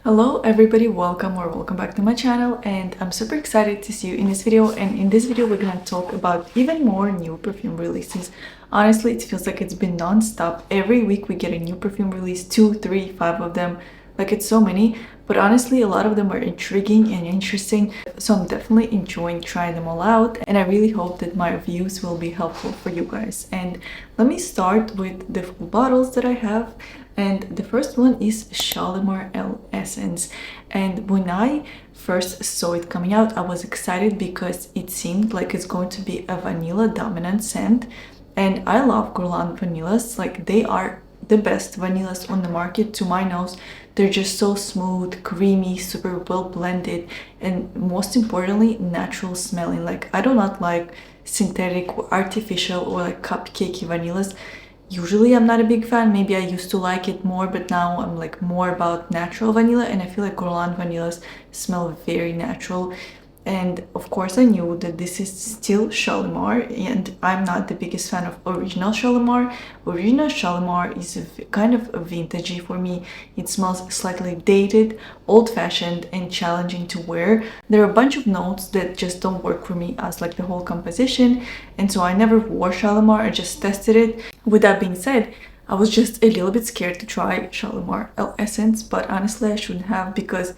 Hello everybody, welcome back to my channel, and I'm super excited to see you in this video. And in this video we're gonna talk about even more new perfume releases. Honestly, it feels like it's been non-stop. Every week we get a new perfume release, 2, 3, 5 of them. Like, it's so many, but honestly a lot of them are intriguing and interesting, so I'm definitely enjoying trying them all out, and I really hope that my reviews will be helpful for you guys. And let me start with the full bottles that I have. And the first one is Shalimar L'Essence. And when I first saw it coming out, I was excited because it seemed like it's going to be a vanilla dominant scent. And I love Guerlain vanillas. Like, they are the best vanillas on the market to my nose. They're just so smooth, creamy, super well blended, and most importantly, natural smelling. Like, I do not like synthetic or artificial or like cupcakey vanillas. Usually I'm not a big fan. Maybe I used to like it more, but now I'm like more about natural vanilla, and I feel like Guerlain vanillas smell very natural. And of course I knew that this is still Shalimar, and I'm not the biggest fan of original Shalimar. Original Shalimar is kind of vintagey for me. It smells slightly dated, old-fashioned, and challenging to wear. There are a bunch of notes that just don't work for me as like the whole composition, and so I never wore Shalimar. I just tested it. With that being said, I was just a little bit scared to try Shalimar L'Essence, but honestly I shouldn't have, because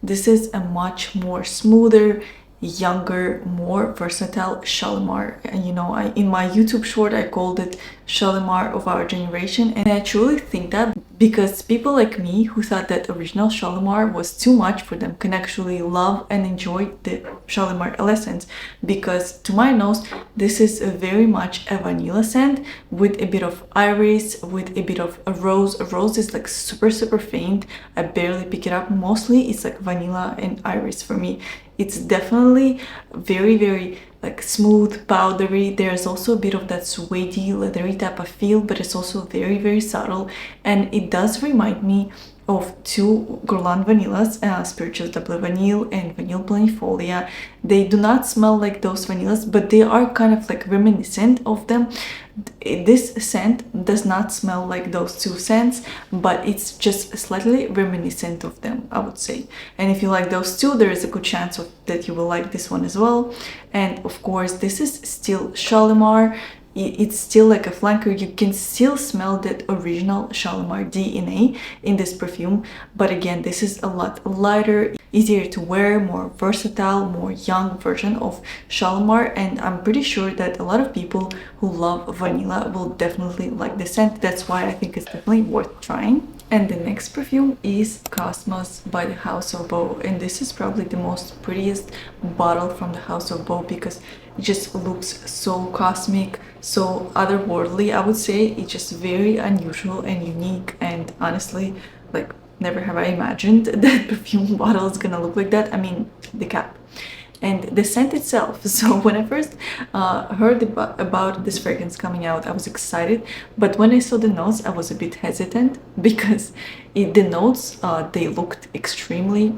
this is a much more smoother, younger, more versatile Shalimar. And you know, in my YouTube short I called it Shalimar of our generation, and I truly think that, because people like me who thought that original Shalimar was too much for them can actually love and enjoy the Shalimar L'Essence, because to my nose this is very much a vanilla scent with a bit of iris, with a bit of a rose. A rose is like super faint. I barely pick it up. Mostly it's like vanilla and iris for me. It's definitely very like smooth, powdery. There's also a bit of that suede-y, leathery type of feel, but it's also very subtle, and it does remind me of two Guerlain vanillas, Spirituous Double Vanille and Vanille Planifolia. They do not smell like those vanillas, but they are kind of like reminiscent of them. This scent does not smell like those two scents, but it's just slightly reminiscent of them, I would say. And if you like those two, there is a good chance that you will like this one as well. And of course, this is still Shalimar. It's still like a flanker. You can still smell that original Shalimar DNA in this perfume, but again, this is a lot lighter, easier to wear, more versatile, more young version of Shalimar, and I'm pretty sure that a lot of people who love vanilla will definitely like the scent. That's why I think it's definitely worth trying. And the next perfume is Cosmos by the House of Beau, and this is probably the most prettiest bottle from the House of Beau, because it just looks so cosmic, so otherworldly. I would say it's just very unusual and unique, and honestly, like, never have I imagined that perfume bottle is gonna look like that. I mean, the cap and the scent itself. So when I first heard about this fragrance coming out, I was excited, but when I saw the notes I was a bit hesitant, because the notes, they looked extremely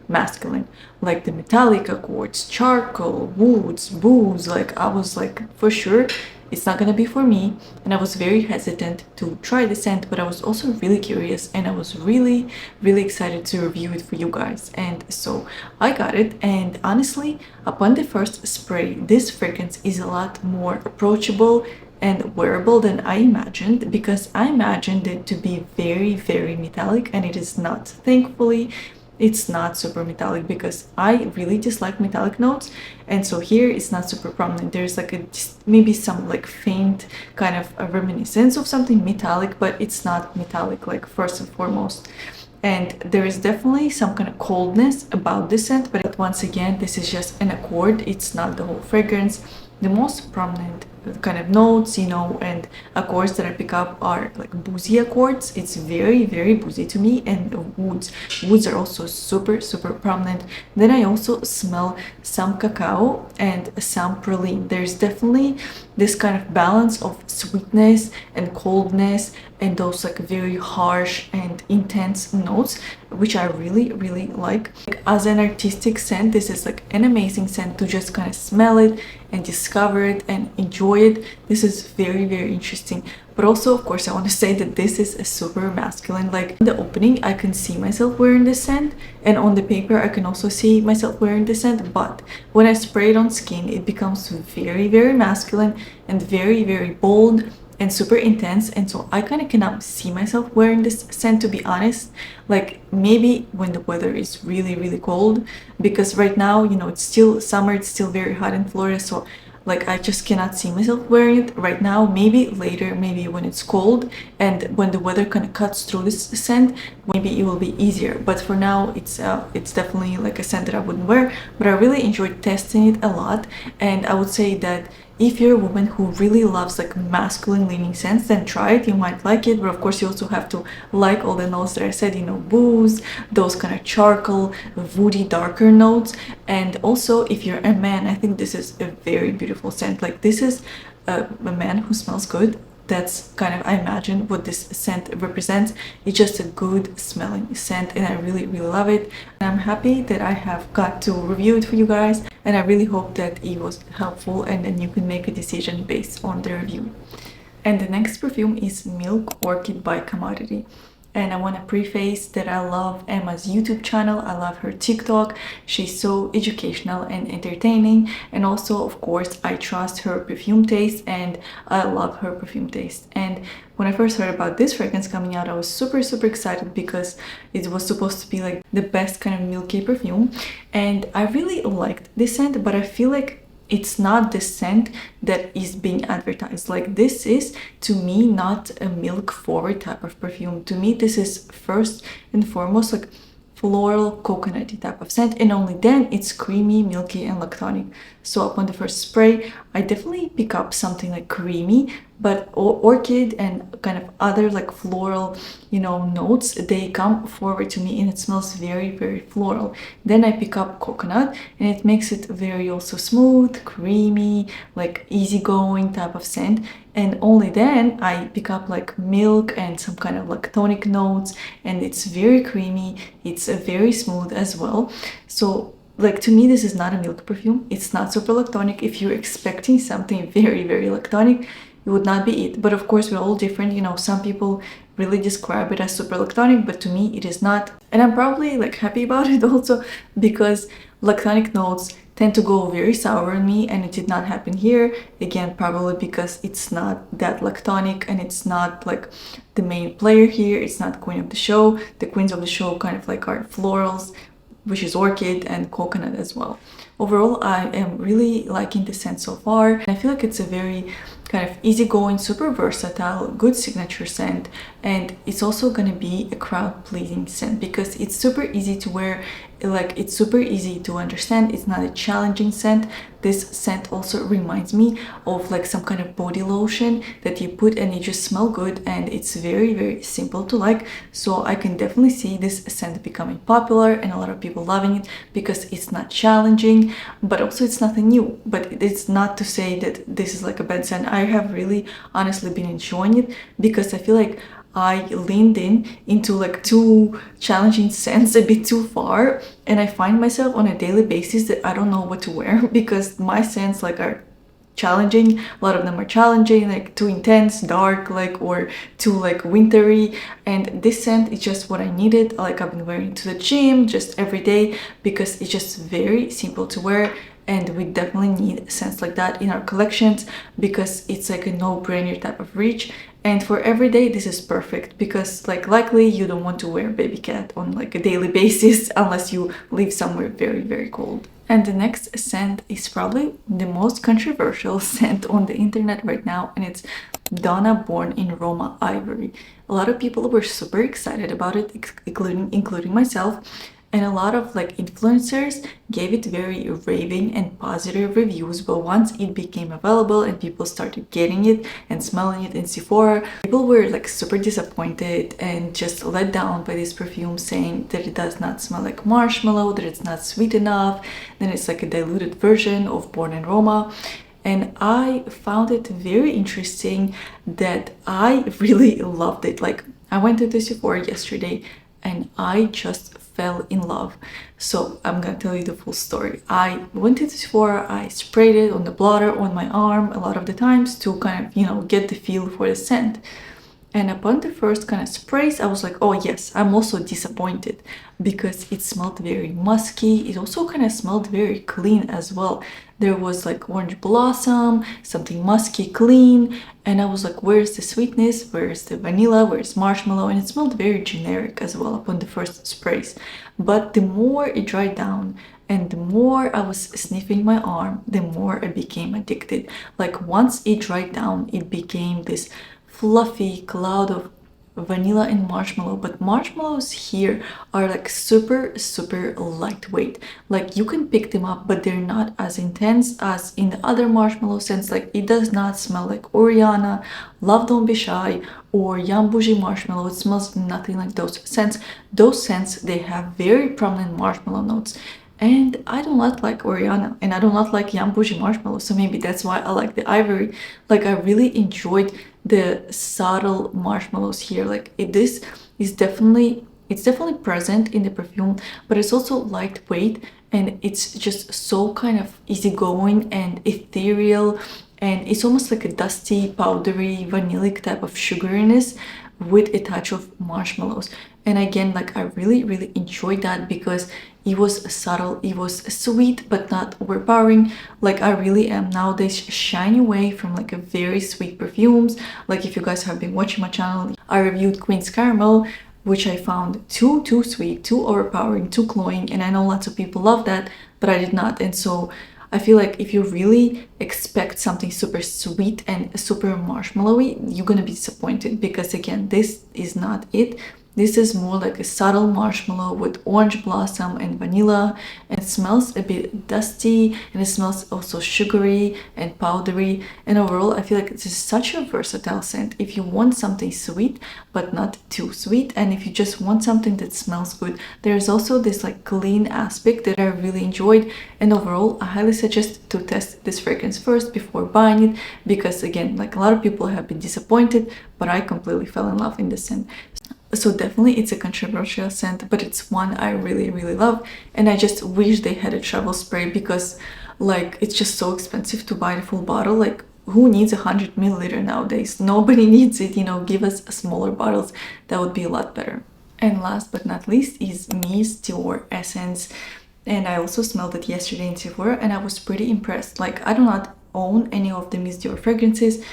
masculine, like the metallic accords, charcoal, woods, booze. Like, I was like, for sure it's not gonna be for me, and I was very hesitant to try the scent, but I was also really curious, and I was really excited to review it for you guys. And so I got it, and honestly, upon the first spray, this fragrance is a lot more approachable and wearable than I imagined, because I imagined it to be very metallic, and it is not. Thankfully, it's not super metallic, because I really dislike metallic notes, and so here it's not super prominent. There's like maybe some like faint kind of a reminiscence of something metallic, but it's not metallic, like, first and foremost. And there is definitely some kind of coldness about this scent, but once again, this is just an accord, it's not the whole fragrance. The most prominent kind of notes, you know, and accords that I pick up are like boozy accords. It's very boozy to me, and woods are also super prominent. Then I also smell some cacao and some praline. There's definitely this kind of balance of sweetness and coldness and those like very harsh and intense notes, which I really like. As an artistic scent, this is like an amazing scent to just kind of smell it and discover it and enjoy it. This is very interesting. But also, of course, I want to say that this is a super masculine. Like in the opening, I can see myself wearing this scent, and on the paper, I can also see myself wearing this scent. But when I spray it on skin, it becomes very masculine and very bold and super intense. And so I kind of cannot see myself wearing this scent, to be honest. Like maybe when the weather is really cold, because right now, you know, it's still summer, it's still very hot in Florida, so like I just cannot see myself wearing it right now. Maybe later, maybe when it's cold and when the weather kind of cuts through this scent, maybe it will be easier. But for now, it's definitely like a scent that I wouldn't wear. But I really enjoyed testing it a lot, and I would say that if you're a woman who really loves like masculine leaning scents, then try it. You might like it, but of course you also have to like all the notes that I said, you know, booze, those kind of charcoal, woody, darker notes. And also if you're a man, I think this is a very beautiful scent. Like this is a man who smells good. That's kind of, I imagine, what this scent represents. It's just a good smelling scent, and I really love it. And I'm happy that I have got to review it for you guys, and I really hope that it was helpful and then you can make a decision based on the review. And the next perfume is Milk Orchid by Commodity. And I want to preface that I love Emma's YouTube channel. I love her TikTok. She's so educational and entertaining. And also, of course, I trust her perfume taste and I love her perfume taste. And when I first heard about this fragrance coming out, I was super excited because it was supposed to be like the best kind of milky perfume. And I really liked this scent, but I feel like it's not the scent that is being advertised. Like this is, to me, not a milk forward type of perfume. To me, this is first and foremost like floral coconutty type of scent, and only then it's creamy, milky, and lactonic. So upon the first spray, I definitely pick up something like creamy, but orchid and kind of other like floral, you know, notes, they come forward to me and it smells very floral. Then I pick up coconut and it makes it very also smooth, creamy, like easygoing type of scent. And only then I pick up like milk and some kind of lactonic notes, and it's very creamy, it's very smooth as well. So like to me, this is not a milk perfume. It's not super lactonic. If you're expecting something very lactonic, it would not be it. But of course, we're all different. You know, some people really describe it as super lactonic, but to me, it is not. And I'm probably like happy about it also, because lactonic notes tend to go very sour on me, and it did not happen here. Again, probably because it's not that lactonic and it's not like the main player here. It's not queen of the show. The queens of the show kind of like are florals, which is orchid and coconut as well. Overall, I am really liking the scent so far. And I feel like it's a very kind of easygoing, super versatile, good signature scent. And it's also gonna be a crowd-pleasing scent because it's super easy to wear. Like it's super easy to understand. It's not a challenging scent. This scent also reminds me of like some kind of body lotion that you put and you just smell good, and it's very simple to like. So I can definitely see this scent becoming popular and a lot of people loving it because it's not challenging, but also it's nothing new. But it's not to say that this is like a bad scent. I have really honestly been enjoying it because I feel like I leaned into like two challenging scents a bit too far, and I find myself on a daily basis that I don't know what to wear because my scents like are challenging. A lot of them are challenging, like too intense, dark, like, or too like wintry. And this scent is just what I needed. Like I've been wearing to the gym just every day because it's just very simple to wear. And we definitely need scents like that in our collections because it's like a no-brainer type of reach. And for every day, this is perfect because like likely you don't want to wear baby cat on like a daily basis unless you live somewhere very cold. And the next scent is probably the most controversial scent on the internet right now, and it's Donna Born in Roma Ivory. A lot of people were super excited about it, including myself. And a lot of like influencers gave it very raving and positive reviews, but once it became available and people started getting it and smelling it in Sephora, people were like super disappointed and just let down by this perfume, saying that it does not smell like marshmallow, that it's not sweet enough, then it's like a diluted version of Born in Roma. and I found it very interesting that I really loved it. Like, I went to the Sephora yesterday and I just fell in love. So I'm gonna tell you the full story. I went to the Sephora, I sprayed it on the blotter on my arm a lot of the times to kind of, get the feel for the scent. And upon the first kind of sprays, I was like, oh yes, I'm also disappointed because it smelled very musky. It also kind of smelled very clean as well. There was like orange blossom, something musky, clean. And I was like, where's the sweetness? Where's the vanilla? Where's marshmallow? And it smelled very generic as well upon the first sprays. But the more it dried down, and the more I was sniffing my arm, the more I became addicted. Like, once it dried down, it became this fluffy cloud of vanilla and marshmallow. But marshmallows here are like super lightweight. Like, you can pick them up, but they're not as intense as in the other marshmallow scents. Like, it does not smell like Oriana, Love Don't Be Shy, or Yum Bougie marshmallow. It smells nothing like those scents. Those scents, they have very prominent marshmallow notes. And I do not like Oriana, and I do not like Yum Bougie marshmallow, so maybe that's why I like the Ivory. Like, I really enjoyed the subtle marshmallows here. Like, this is definitely, it's definitely present in the perfume, but it's also lightweight, and it's just so kind of easygoing and ethereal, and it's almost like a dusty, powdery, vanillic type of sugariness with a touch of marshmallows. And again, like, I really enjoyed that because it was subtle, it was sweet but not overpowering. Like, I really am nowadays shying away from like a very sweet perfumes. Like, if you guys have been watching my channel, I reviewed Queen's Caramel, which I found too sweet, too overpowering, too cloying, and I know lots of people love that, but I did not. And so I feel like if you really expect something super sweet and super marshmallowy, you're gonna be disappointed, because again, this is not it. This is more like a subtle marshmallow with orange blossom and vanilla, and it smells a bit dusty, and it smells also sugary and powdery. And overall, I feel like this is such a versatile scent if you want something sweet but not too sweet, and if you just want something that smells good. There's also this like clean aspect that I really enjoyed, and overall I highly suggest to test this fragrance first before buying it, because again, like, a lot of people have been disappointed, but I completely fell in love in this scent. So definitely it's a controversial scent, but it's one I really love, and I just wish they had a travel spray, because like, it's just so expensive to buy the full bottle. Like, who needs 100 milliliter nowadays? Nobody needs it, give us smaller bottles. That would be a lot better. And last but not least is Miss Dior Essence, and I also smelled it yesterday in Sephora, and I was pretty impressed. Like, I do not own any of the Miss Dior fragrances.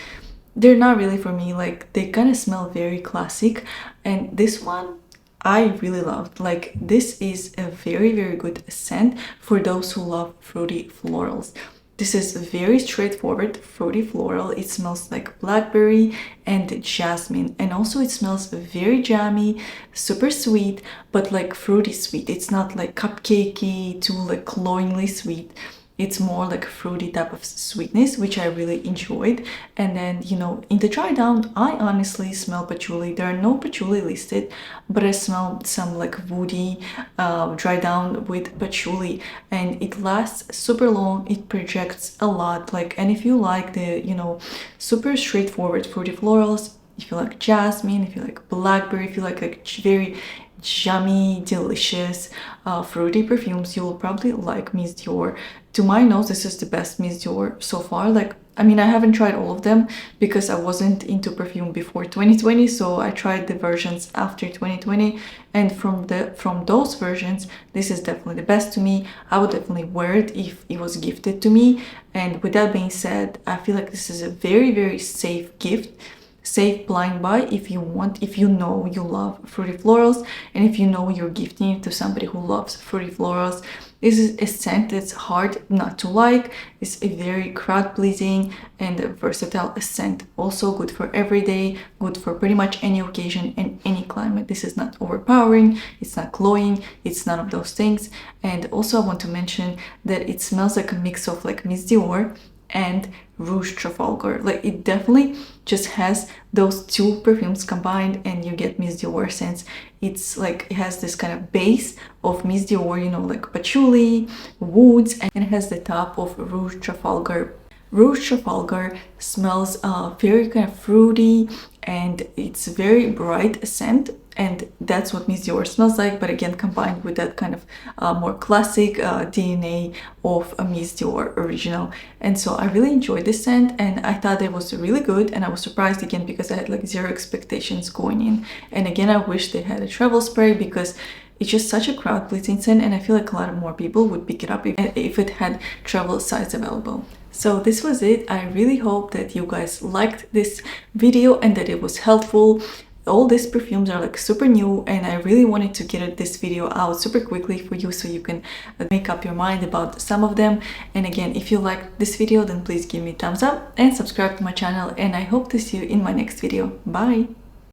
They're not really for me. Like, they kind of smell very classic, and this one I really loved. Like, this is a very good scent for those who love fruity florals. This is very straightforward fruity floral. It smells like blackberry and jasmine, and also it smells very jammy, super sweet, but like fruity sweet. It's not like cupcakey, too like cloyingly sweet. It's more like a fruity type of sweetness, which I really enjoyed. And then, in the dry down, I honestly smell patchouli. There are no patchouli listed, but I smelled some like woody dry down with patchouli, and it lasts super long. It projects a lot. Like, and if you like the, super straightforward fruity florals, if you like jasmine, if you like blackberry, if you like very yummy, delicious, fruity perfumes, you will probably like Miss Dior. To my nose, this is the best Miss Dior so far. Like, I mean, I haven't tried all of them because I wasn't into perfume before 2020, so I tried the versions after 2020, and from those versions, this is definitely the best to me. I would definitely wear it if it was gifted to me. And with that being said, I feel like this is a very safe gift, safe blind buy if you know you love fruity florals, and if you know you're gifting it to somebody who loves fruity florals. This is a scent that's hard not to like. It's a very crowd pleasing and a versatile scent, also good for every day, good for pretty much any occasion and any climate. This is not overpowering, it's not cloying, it's none of those things. And also I want to mention that it smells like a mix of like Miss Dior and Rouge Trafalgar. Like, it definitely just has those two perfumes combined, and you get Miss Dior scents. It's like, it has this kind of base of Miss Dior, like patchouli, woods, and it has the top of Rouge Trafalgar. Rouge Trafalgar smells very kind of fruity, and it's very bright scent, and that's what Miss Dior smells like, but again combined with that kind of more classic DNA of a Miss Dior original. And so I really enjoyed this scent, and I thought it was really good, and I was surprised again because I had like zero expectations going in. And again, I wish they had a travel spray because it's just such a crowd pleasing scent, and I feel like a lot of more people would pick it up if it had travel size available. So this was it. I really hope that you guys liked this video and that it was helpful. All these perfumes are like super new, and I really wanted to get this video out super quickly for you so you can make up your mind about some of them. And again, if you liked this video, then please give me a thumbs up and subscribe to my channel, and I hope to see you in my next video. Bye!